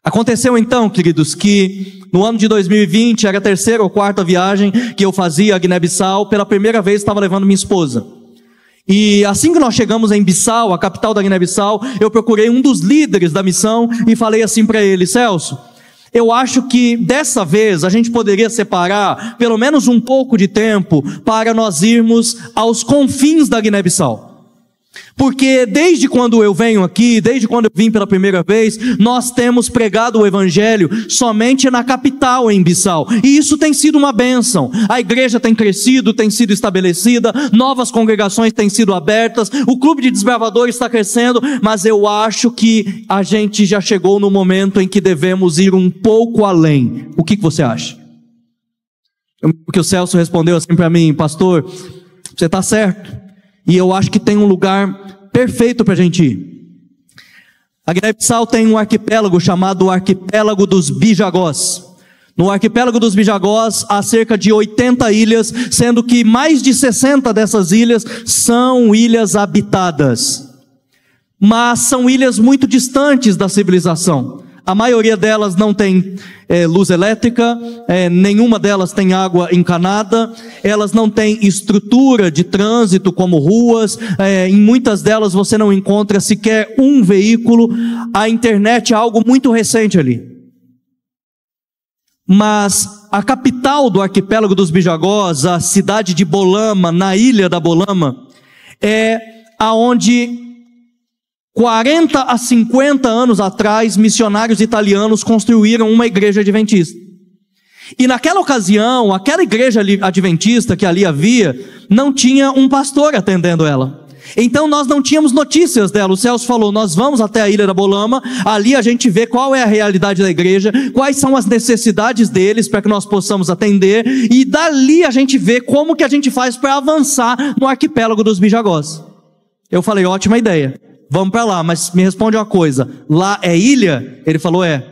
Aconteceu então, queridos, que no ano de 2020, era a terceira ou quarta viagem que eu fazia a Guiné-Bissau. Pela primeira vez estava levando minha esposa. E assim que nós chegamos em Bissau, a capital da Guiné-Bissau, eu procurei um dos líderes da missão e falei assim para ele: Celso, eu acho que dessa vez a gente poderia separar pelo menos um pouco de tempo para nós irmos aos confins da Guiné-Bissau. Porque desde quando eu venho aqui, desde quando eu vim pela primeira vez, nós temos pregado o Evangelho somente na capital, em Bissau. E isso tem sido uma bênção. A igreja tem crescido, tem sido estabelecida, novas congregações têm sido abertas, o clube de desbravadores está crescendo, mas eu acho que a gente já chegou no momento em que devemos ir um pouco além. O que você acha? Porque o Celso respondeu assim para mim: pastor, você está certo. E eu acho que tem um lugar perfeito para a gente ir. A Guiné-Bissau tem um arquipélago chamado Arquipélago dos Bijagós. No Arquipélago dos Bijagós há cerca de 80 ilhas, sendo que mais de 60 dessas ilhas são ilhas habitadas. Mas são ilhas muito distantes da civilização. A maioria delas não tem luz elétrica, nenhuma delas tem água encanada, elas não têm estrutura de trânsito como ruas, em muitas delas você não encontra sequer um veículo, a internet é algo muito recente ali. Mas a capital do arquipélago dos Bijagós, a cidade de Bolama, na ilha da Bolama, é aonde 40 a 50 anos atrás, missionários italianos construíram uma igreja adventista. E naquela ocasião, aquela igreja adventista que ali havia, não tinha um pastor atendendo ela. Então nós não tínhamos notícias dela. O Celso falou: nós vamos até a ilha da Bolama, ali a gente vê qual é a realidade da igreja, quais são as necessidades deles para que nós possamos atender, e dali a gente vê como que a gente faz para avançar no arquipélago dos Bijagós. Eu falei: ótima ideia. Vamos para lá, mas me responde uma coisa: lá é ilha? Ele falou: é.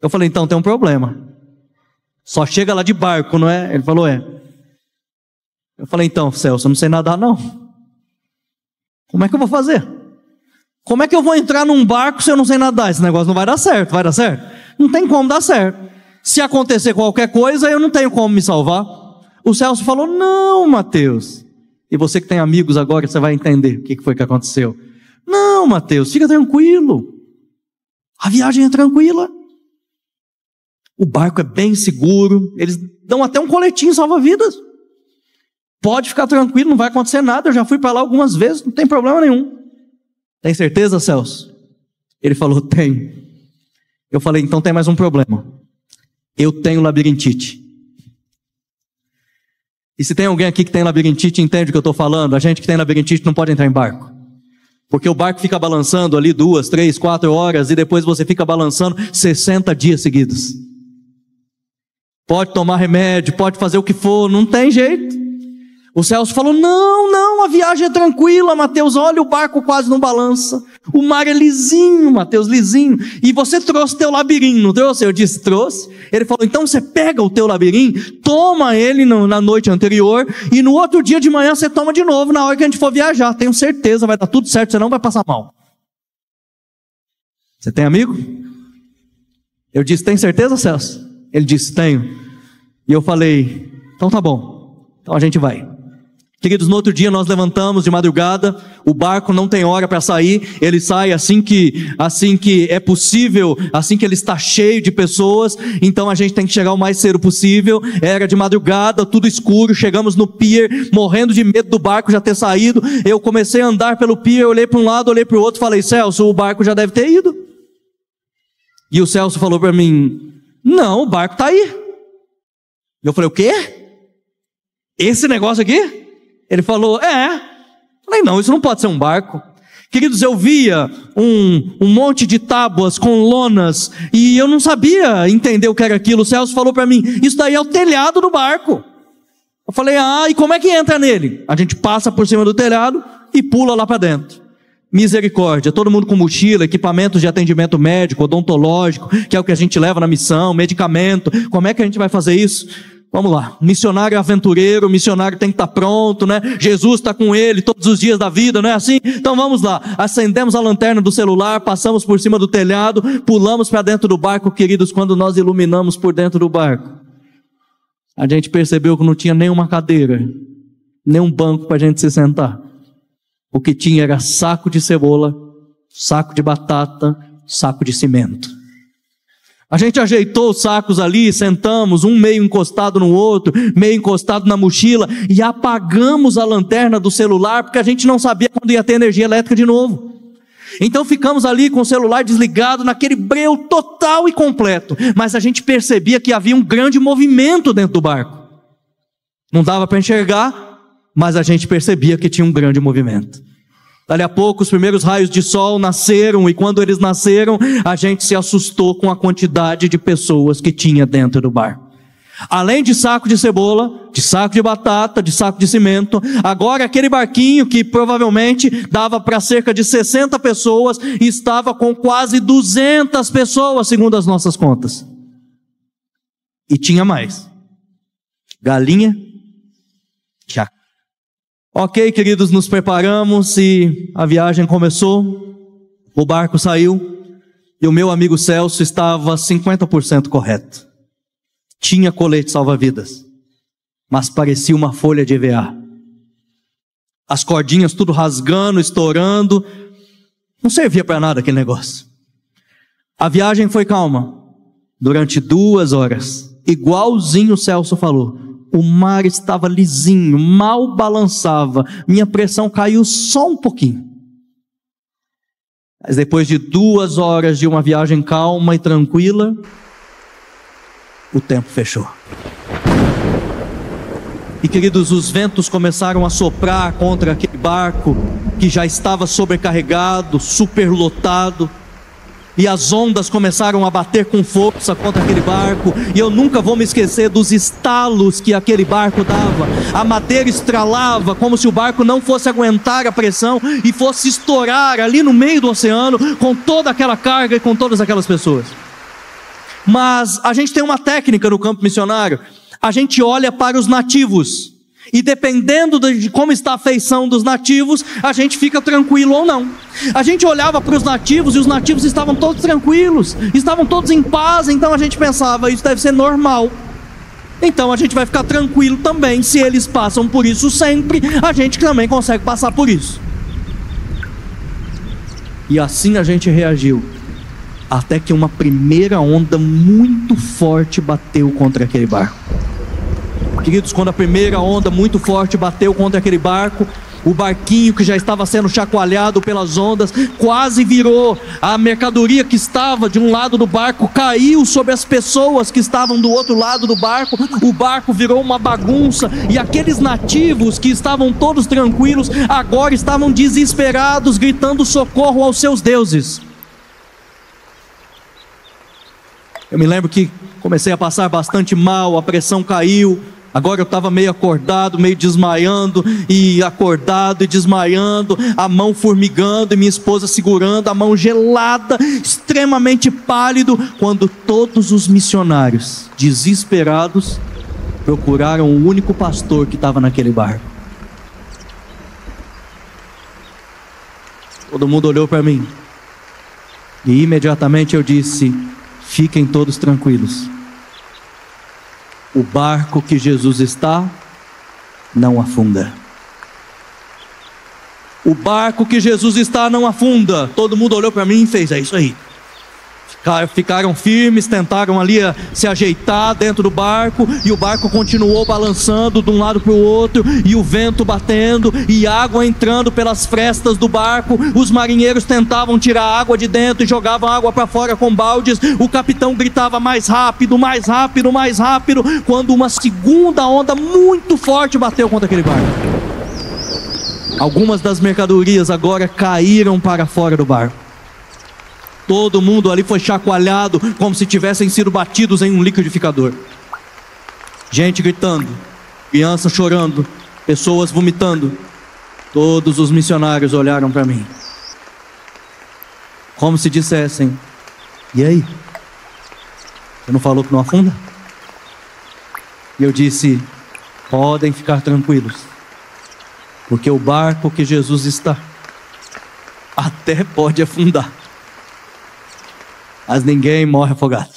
Eu falei: então tem um problema. Só chega lá de barco, não é? Ele falou: é. Eu falei: então, Celso, eu não sei nadar não. Como é que eu vou fazer? Como é que eu vou entrar num barco se eu não sei nadar? Esse negócio não vai dar certo, vai dar certo? Não tem como dar certo. Se acontecer qualquer coisa, eu não tenho como me salvar. O Celso falou: não, Mateus. E você que tem amigos agora, você vai entender o que foi que aconteceu. Não, Mateus, fica tranquilo. A viagem é tranquila. O barco é bem seguro. Eles dão até um coletinho salva-vidas. Pode ficar tranquilo, não vai acontecer nada. Eu já fui para lá algumas vezes, não tem problema nenhum. Tem certeza, Celso? Ele falou: tenho. Eu falei: então tem mais um problema. Eu tenho labirintite. E se tem alguém aqui que tem labirintite, entende o que eu estou falando? A gente que tem labirintite não pode entrar em barco. Porque o barco fica balançando ali 2, 3, 4 horas e depois você fica balançando 60 dias seguidos. Pode tomar remédio, pode fazer o que for, não tem jeito. O Celso falou: não, a viagem é tranquila, Mateus, olha, o barco quase não balança. O mar é lisinho, Mateus, lisinho. E você trouxe teu labirinto, não trouxe? Eu disse: trouxe. Ele falou: então você pega o teu labirinto, toma ele na noite anterior, e no outro dia de manhã você toma de novo, na hora que a gente for viajar. Tenho certeza, vai dar tudo certo, você não vai passar mal. Você tem amigo? Eu disse: tem certeza, Celso? Ele disse: tenho. E eu falei: então tá bom, então a gente vai. Queridos, no outro dia nós levantamos de madrugada, o barco não tem hora para sair, ele sai assim que é possível, assim que ele está cheio de pessoas, então a gente tem que chegar o mais cedo possível. Era de madrugada, tudo escuro, chegamos no pier, morrendo de medo do barco já ter saído. Eu comecei a andar pelo pier, olhei para um lado, olhei para o outro, falei: Celso, o barco já deve ter ido. E o Celso falou para mim: não, o barco está aí. Eu falei: o quê? Esse negócio aqui? Ele falou: é. Falei: não, isso não pode ser um barco. Queridos, eu via um monte de tábuas com lonas e eu não sabia entender o que era aquilo. O Celso falou para mim: isso daí é o telhado do barco. Eu falei: ah, e como é que entra nele? A gente passa por cima do telhado e pula lá para dentro. Misericórdia, todo mundo com mochila, equipamentos de atendimento médico, odontológico, que é o que a gente leva na missão, medicamento. Como é que a gente vai fazer isso? Vamos lá, missionário é aventureiro, missionário tem que estar pronto, né? Jesus está com ele todos os dias da vida, não é assim? Então vamos lá, acendemos a lanterna do celular, passamos por cima do telhado, pulamos para dentro do barco, queridos. Quando nós iluminamos por dentro do barco, a gente percebeu que não tinha nenhuma cadeira, nem um banco para a gente se sentar. O que tinha era saco de cebola, saco de batata, saco de cimento. A gente ajeitou os sacos ali, sentamos, um meio encostado no outro, meio encostado na mochila, e apagamos a lanterna do celular, porque a gente não sabia quando ia ter energia elétrica de novo. Então ficamos ali com o celular desligado, naquele breu total e completo, mas a gente percebia que havia um grande movimento dentro do barco. Não dava para enxergar, mas a gente percebia que tinha um grande movimento. Dali a pouco os primeiros raios de sol nasceram, e quando eles nasceram, a gente se assustou com a quantidade de pessoas que tinha dentro do barco. Além de saco de cebola, de saco de batata, de saco de cimento, agora aquele barquinho que provavelmente dava para cerca de 60 pessoas, estava com quase 200 pessoas, segundo as nossas contas. E tinha mais. Galinha, já. Ok, queridos, nos preparamos e a viagem começou, o barco saiu e o meu amigo Celso estava 50% correto. Tinha colete salva-vidas, mas parecia uma folha de EVA. As cordinhas tudo rasgando, estourando, não servia para nada aquele negócio. A viagem foi calma, durante 2 horas, igualzinho o Celso falou. O mar estava lisinho, mal balançava, minha pressão caiu só um pouquinho. Mas depois de 2 horas de uma viagem calma e tranquila, o tempo fechou. E queridos, os ventos começaram a soprar contra aquele barco que já estava sobrecarregado, superlotado. E as ondas começaram a bater com força contra aquele barco, e eu nunca vou me esquecer dos estalos que aquele barco dava. A madeira estralava como se o barco não fosse aguentar a pressão e fosse estourar ali no meio do oceano com toda aquela carga e com todas aquelas pessoas. Mas a gente tem uma técnica no campo missionário. A gente olha para os nativos, e dependendo de como está a feição dos nativos, a gente fica tranquilo ou não. A gente olhava para os nativos, e os nativos estavam todos tranquilos, estavam todos em paz. Então a gente pensava, isso deve ser normal, então a gente vai ficar tranquilo também. Se eles passam por isso sempre, a gente também consegue passar por isso. E assim a gente reagiu, até que uma primeira onda muito forte bateu contra aquele barco. Queridos, quando a primeira onda muito forte bateu contra aquele barco, o barquinho que já estava sendo chacoalhado pelas ondas quase virou. A mercadoria que estava de um lado do barco caiu sobre as pessoas que estavam do outro lado do barco. O barco virou uma bagunça, e aqueles nativos que estavam todos tranquilos agora estavam desesperados, gritando socorro aos seus deuses. Eu me lembro que comecei a passar bastante mal, a pressão caiu. Agora eu estava meio acordado, meio desmaiando, e acordado e desmaiando, a mão formigando, e minha esposa segurando, a mão gelada, extremamente pálido, quando todos os missionários, desesperados, procuraram o único pastor que estava naquele barco. Todo mundo olhou para mim, e imediatamente eu disse: fiquem todos tranquilos. O barco que Jesus está, não afunda. O barco que Jesus está não afunda. Todo mundo olhou para mim e fez: é isso aí. Ficaram firmes, tentaram ali se ajeitar dentro do barco, e o barco continuou balançando de um lado para o outro, e o vento batendo, e água entrando pelas frestas do barco. Os marinheiros tentavam tirar a água de dentro e jogavam água para fora com baldes. O capitão gritava: mais rápido, mais rápido, mais rápido, quando uma segunda onda muito forte bateu contra aquele barco. Algumas das mercadorias agora caíram para fora do barco. Todo mundo ali foi chacoalhado como se tivessem sido batidos em um liquidificador. Gente gritando, crianças chorando, pessoas vomitando. Todos os missionários olharam para mim, como se dissessem: e aí? Você não falou que não afunda? E eu disse: podem ficar tranquilos, porque o barco que Jesus está até pode afundar, mas ninguém morre afogado,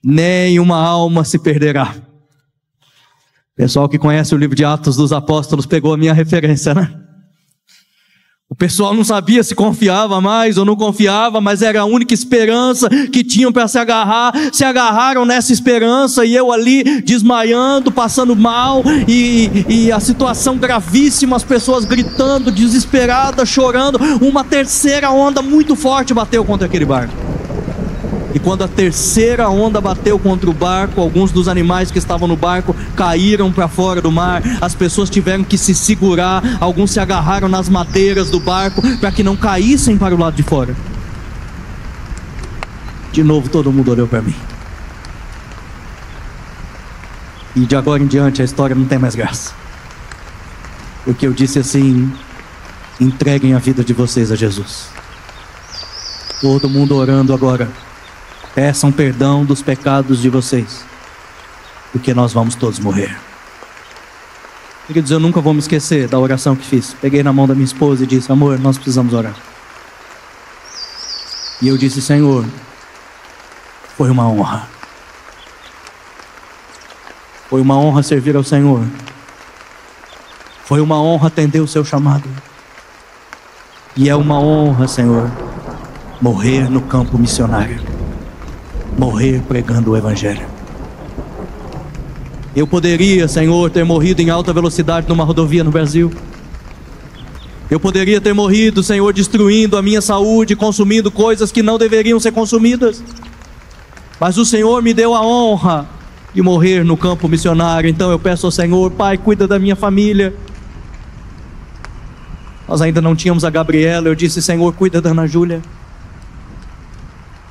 nem uma alma se perderá. Pessoal que conhece o livro de Atos dos Apóstolos pegou a minha referência, né? O pessoal não sabia se confiava mais ou não confiava, mas era a única esperança que tinham para se agarrar. Se agarraram nessa esperança, e eu ali desmaiando, passando mal, e a situação gravíssima, as pessoas gritando, desesperadas, chorando. Uma terceira onda muito forte bateu contra aquele barco. E quando a terceira onda bateu contra o barco, alguns dos animais que estavam no barco caíram para fora do mar. As pessoas tiveram que se segurar, alguns se agarraram nas madeiras do barco para que não caíssem para o lado de fora. De novo todo mundo olhou para mim. E de agora em diante a história não tem mais graça, porque eu disse assim: entreguem a vida de vocês a Jesus. Todo mundo orando agora: peçam perdão dos pecados de vocês, porque nós vamos todos morrer. Queridos, eu nunca vou me esquecer da oração que fiz. Peguei na mão da minha esposa e disse: amor, nós precisamos orar. E eu disse: Senhor, foi uma honra. Foi uma honra servir ao Senhor. Foi uma honra atender o seu chamado. E é uma honra, Senhor, morrer no campo missionário, morrer pregando o Evangelho. Eu poderia, Senhor, ter morrido em alta velocidade numa rodovia no Brasil. Eu poderia ter morrido, Senhor, destruindo a minha saúde, consumindo coisas que não deveriam ser consumidas. Mas o Senhor me deu a honra de morrer no campo missionário. Então eu peço ao Senhor: Pai, cuida da minha família. Nós ainda não tínhamos a Gabriela. Eu disse: Senhor, cuida da Ana Júlia.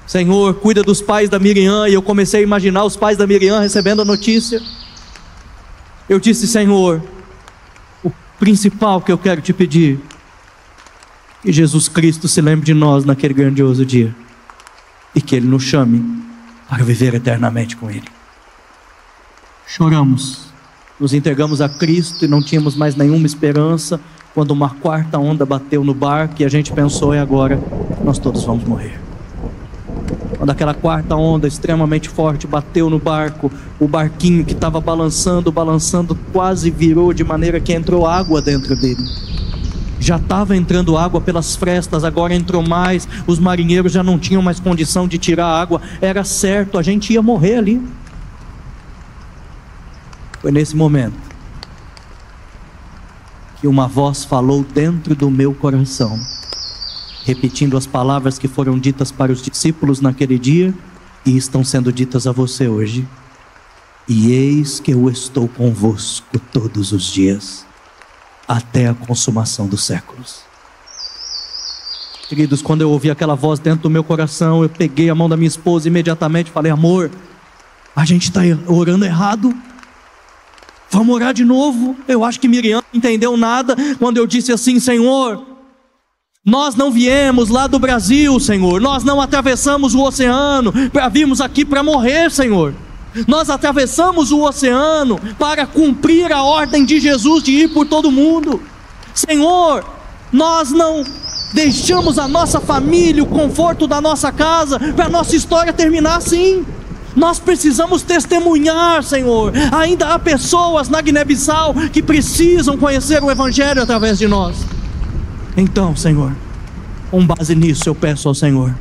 Senhor, cuida dos pais da Miriam. E eu comecei a imaginar os pais da Miriam recebendo a notícia. Eu disse: Senhor, o principal que eu quero te pedir, que Jesus Cristo se lembre de nós naquele grandioso dia, e que Ele nos chame para viver eternamente com Ele. Choramos, nos entregamos a Cristo e não tínhamos mais nenhuma esperança, quando uma quarta onda bateu no barco e a gente pensou: é agora, nós todos vamos morrer. Quando aquela quarta onda extremamente forte bateu no barco, o barquinho que estava balançando, quase virou, de maneira que entrou água dentro dele. Já estava entrando água pelas frestas, agora entrou mais. Os marinheiros já não tinham mais condição de tirar a água. Era certo, a gente ia morrer ali. Foi nesse momento que uma voz falou dentro do meu coração, repetindo as palavras que foram ditas para os discípulos naquele dia e estão sendo ditas a você hoje: e eis que eu estou convosco todos os dias, até a consumação dos séculos. Queridos, quando eu ouvi aquela voz dentro do meu coração, eu peguei a mão da minha esposa e imediatamente falei: amor, a gente está orando errado, vamos orar de novo. Eu acho que Miriam não entendeu nada quando eu disse assim: Senhor, nós não viemos lá do Brasil, Senhor, nós não atravessamos o oceano para virmos aqui para morrer, Senhor. Nós atravessamos o oceano para cumprir a ordem de Jesus de ir por todo mundo. Senhor, nós não deixamos a nossa família, o conforto da nossa casa, para a nossa história terminar assim. Nós precisamos testemunhar, Senhor. Ainda há pessoas na Guiné-Bissau que precisam conhecer o Evangelho através de nós. Então, Senhor, com base nisso eu peço ao Senhor: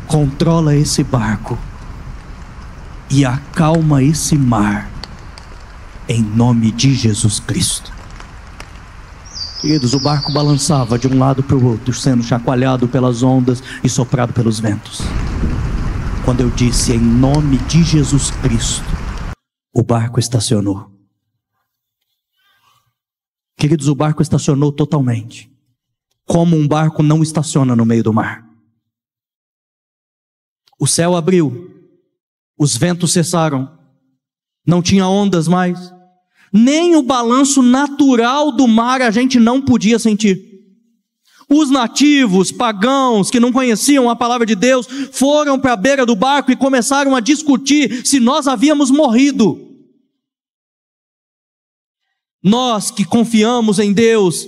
controla esse barco e acalma esse mar, em nome de Jesus Cristo. Queridos, o barco balançava de um lado para o outro, sendo chacoalhado pelas ondas e soprado pelos ventos. Quando eu disse em nome de Jesus Cristo, o barco estacionou. Queridos, o barco estacionou totalmente, como um barco não estaciona no meio do mar. O céu abriu, os ventos cessaram, não tinha ondas mais, nem o balanço natural do mar a gente não podia sentir. Os nativos, pagãos, que não conheciam a palavra de Deus, foram para a beira do barco e começaram a discutir se nós havíamos morrido. Nós que confiamos em Deus,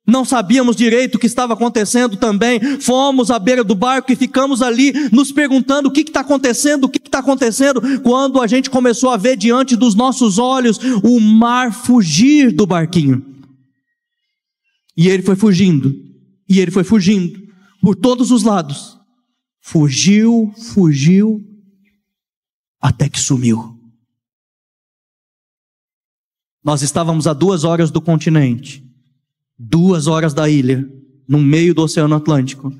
não sabíamos direito o que estava acontecendo também, fomos à beira do barco e ficamos ali nos perguntando o que está acontecendo, o que está acontecendo, quando a gente começou a ver diante dos nossos olhos o mar fugir do barquinho. E ele foi fugindo, e ele foi fugindo, por todos os lados, fugiu, até que sumiu. Nós estávamos a 2 horas do continente, 2 horas da ilha, no meio do Oceano Atlântico,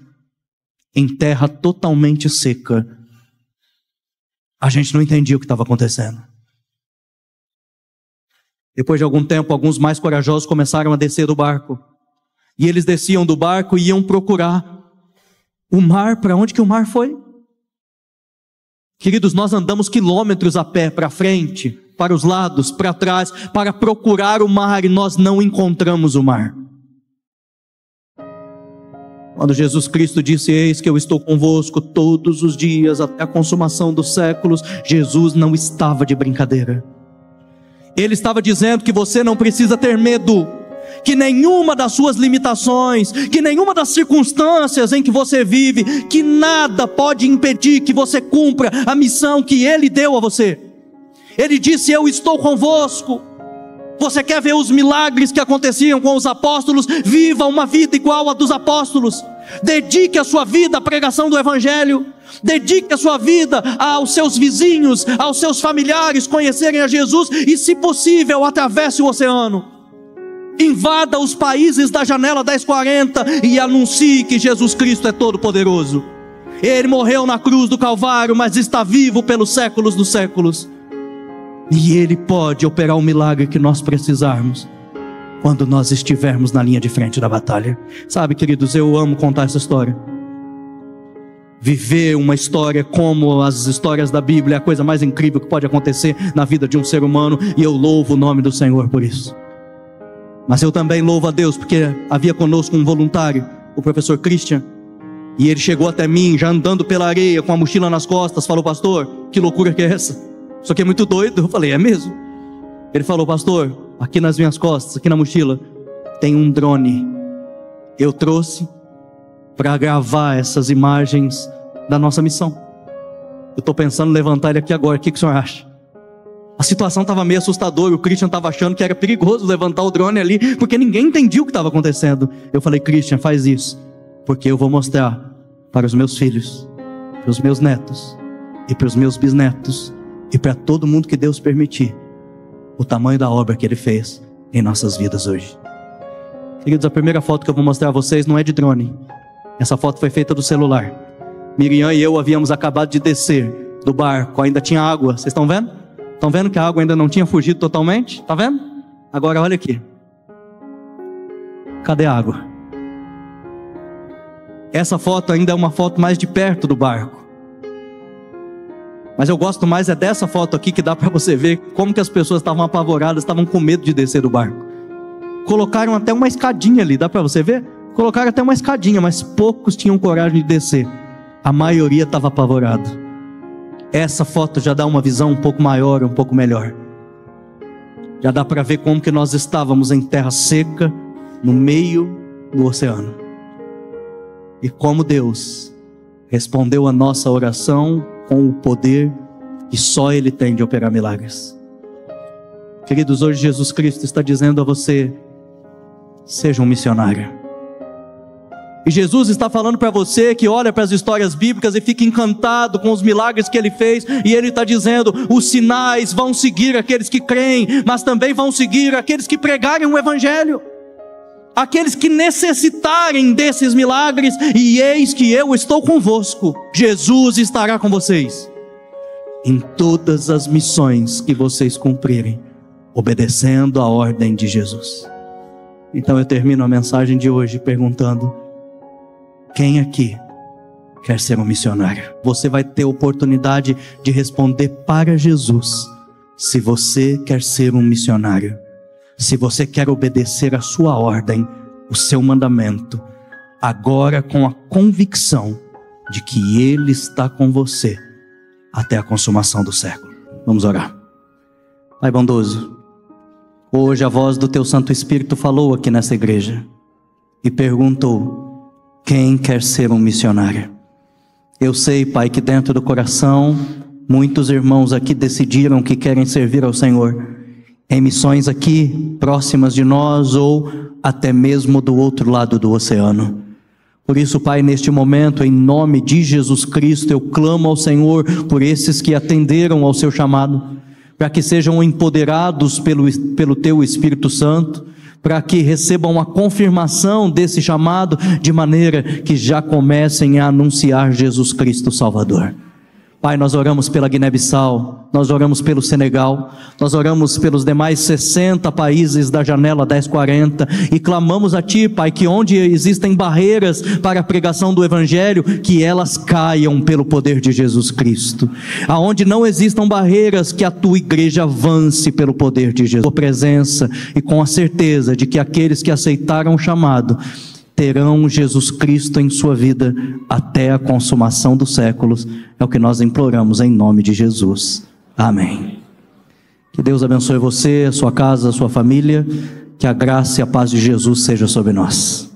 em terra totalmente seca. A gente não entendia o que estava acontecendo. Depois de algum tempo, alguns mais corajosos começaram a descer do barco. E eles desciam do barco e iam procurar o mar. Para onde que o mar foi? Queridos, nós andamos quilômetros a pé para frente, para os lados, para trás, para procurar o mar, e nós não encontramos o mar. Quando Jesus Cristo disse: eis que eu estou convosco todos os dias até a consumação dos séculos, Jesus não estava de brincadeira. Ele estava dizendo que você não precisa ter medo, que nenhuma das suas limitações, que nenhuma das circunstâncias em que você vive, que nada pode impedir que você cumpra a missão que Ele deu a você. Ele disse: eu estou convosco. Você quer ver os milagres que aconteciam com os apóstolos? Viva uma vida igual a dos apóstolos. Dedique a sua vida à pregação do Evangelho. Dedique a sua vida aos seus vizinhos, aos seus familiares conhecerem a Jesus. E, se possível, atravesse o oceano. Invada os países da janela 1040 e anuncie que Jesus Cristo é todo poderoso. Ele morreu na cruz do Calvário, mas está vivo pelos séculos dos séculos. E Ele pode operar o milagre que nós precisarmos, quando nós estivermos na linha de frente da batalha. Sabe, queridos, eu amo contar essa história. Viver uma história como as histórias da Bíblia é a coisa mais incrível que pode acontecer na vida de um ser humano. E eu louvo o nome do Senhor por isso. Mas eu também louvo a Deus, porque havia conosco um voluntário, o professor Christian. E ele chegou até mim, já andando pela areia, com a mochila nas costas. Falou: pastor, que loucura que é essa? Isso aqui é muito doido. Eu falei: é mesmo? Ele falou: pastor, aqui nas minhas costas, aqui na mochila, tem um drone. Eu trouxe para gravar essas imagens da nossa missão. Eu estou pensando em levantar ele aqui agora. O que o senhor acha? A situação estava meio assustadora. O Christian estava achando que era perigoso levantar o drone ali, porque ninguém entendia o que estava acontecendo. Eu falei: Christian, faz isso, porque eu vou mostrar para os meus filhos, para os meus netos e para os meus bisnetos, e para todo mundo que Deus permitir, o tamanho da obra que Ele fez em nossas vidas hoje. Queridos, a primeira foto que eu vou mostrar a vocês não é de drone. Essa foto foi feita do celular. Miriam e eu havíamos acabado de descer do barco, ainda tinha água. Vocês estão vendo? Estão vendo que a água ainda não tinha fugido totalmente? Está vendo? Agora olha aqui. Cadê a água? Essa foto ainda é uma foto mais de perto do barco. Mas eu gosto mais é dessa foto aqui, que dá para você ver como que as pessoas estavam apavoradas, estavam com medo de descer do barco. Colocaram até uma escadinha ali, dá para você ver? Colocaram até uma escadinha, mas poucos tinham coragem de descer. A maioria estava apavorado. Essa foto já dá uma visão um pouco maior, um pouco melhor. Já dá para ver como que nós estávamos em terra seca, no meio do oceano. E como Deus respondeu a nossa oração com o poder que só Ele tem de operar milagres. Queridos, hoje Jesus Cristo está dizendo a você: seja um missionário. E Jesus está falando para você que olha para as histórias bíblicas e fica encantado com os milagres que Ele fez. E Ele está dizendo: os sinais vão seguir aqueles que creem, mas também vão seguir aqueles que pregarem o Evangelho, aqueles que necessitarem desses milagres. E eis que eu estou convosco. Jesus estará com vocês em todas as missões que vocês cumprirem, obedecendo a ordem de Jesus. Então eu termino a mensagem de hoje perguntando: quem aqui quer ser um missionário? Você vai ter oportunidade de responder para Jesus, se você quer ser um missionário. Se você quer obedecer a sua ordem, o seu mandamento, agora com a convicção de que Ele está com você até a consumação do século. Vamos orar. Pai bondoso, hoje a voz do Teu Santo Espírito falou aqui nessa igreja e perguntou: quem quer ser um missionário? Eu sei, Pai, que dentro do coração muitos irmãos aqui decidiram que querem servir ao Senhor em missões aqui próximas de nós ou até mesmo do outro lado do oceano. Por isso, Pai, neste momento, em nome de Jesus Cristo, eu clamo ao Senhor por esses que atenderam ao seu chamado, para que sejam empoderados pelo Teu Espírito Santo, para que recebam a confirmação desse chamado, de maneira que já comecem a anunciar Jesus Cristo Salvador. Pai, nós oramos pela Guiné-Bissau, nós oramos pelo Senegal, nós oramos pelos demais 60 países da janela 1040 e clamamos a Ti, Pai, que onde existem barreiras para a pregação do Evangelho, que elas caiam pelo poder de Jesus Cristo. Aonde não existam barreiras, que a Tua igreja avance pelo poder de Jesus. Com a presença e com a certeza de que aqueles que aceitaram o chamado terão Jesus Cristo em sua vida até a consumação dos séculos. É o que nós imploramos em nome de Jesus. Amém. Que Deus abençoe você, a sua casa, a sua família. Que a graça e a paz de Jesus seja sobre nós.